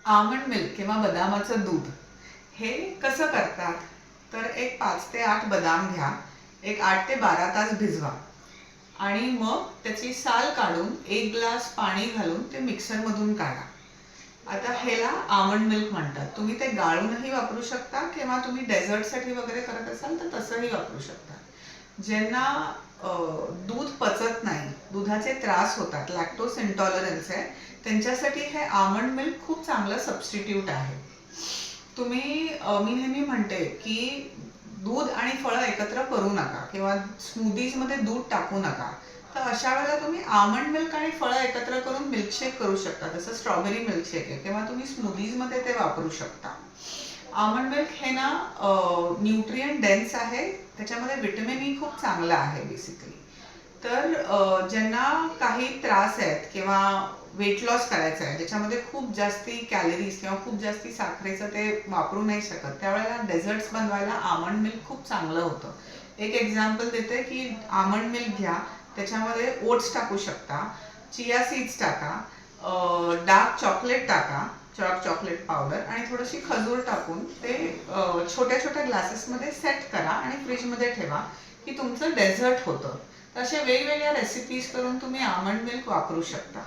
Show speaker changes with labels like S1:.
S1: Almond milk किंवा बदामाचं दूध हे कसं करतात? तर एक 5 ते 8 बदाम घ्या, एक 8 ते 12 तास भिजवा आणि मग त्याची साल काढून 1 ग्लास पाणी घालून ते मिक्सरमधून काढा. आता ह्याला आमंड मिल्क म्हणतात. तुम्ही ते गाळूनही वापरू शकता किंवा तुम्ही डेझर्टसाठी वगैरे करत असाल तर तसंही वापरू शकता. ज्यांना दूध पचत नाही, दुधाचे त्रास होतात, लॅक्टोज इंटॉलरन्स आहे, त्यांच्यासाठी हे आमंड मिल्क खूप चांगलं सबस्टिट्यूट आहे. मी नेहमी म्हणते की दूध आणि फळं एकत्र करू नका किंवा स्मूदीजमध्ये दूध टाकू नका. तर अशा वेळेला तुम्ही आमंड मिल्क आणि फळं एकत्र करून मिल्कशेक करू शकता. जसं स्ट्रॉबेरी मिल्कशेक आहे किंवा तुम्ही स्मूदीजमध्ये ते वापरू शकता. आमंड मिल्क हे ना न्यूट्रिएंट डेन्स आहे, त्याच्यामध्ये व्हिटॅमिन ई खूप चांगलं आहे बेसिकली. तर ज्यांना काही त्रास आहेत किंवा वेट लॉस करायचं आहे, ज्याच्यामध्ये खूप जास्ती कॅलरीज किंवा खूप जास्ती साखरेचं ते वापरू नाही शकत, त्यावेळेला डेझर्ट्स बनवायला आमंड मिल्क खूप चांगलं होतं. एक एक्झाम्पल देते की आमंड मिल्क घ्या, त्याच्यामध्ये ओट्स टाकू शकता, चिया सीड्स टाका, डार्क चॉकलेट टाका, चॉकलेट पावडर आणि थोडीशी खजूर टाकून ते छोट्या छोट्या ग्लासेसमध्ये सेट करा आणि फ्रीजमध्ये ठेवा की तुमचं डेझर्ट होतं. तर अशा वेगवेगळ्या रेसिपीज करून तुम्ही आमंड मिल्क वापरू शकता.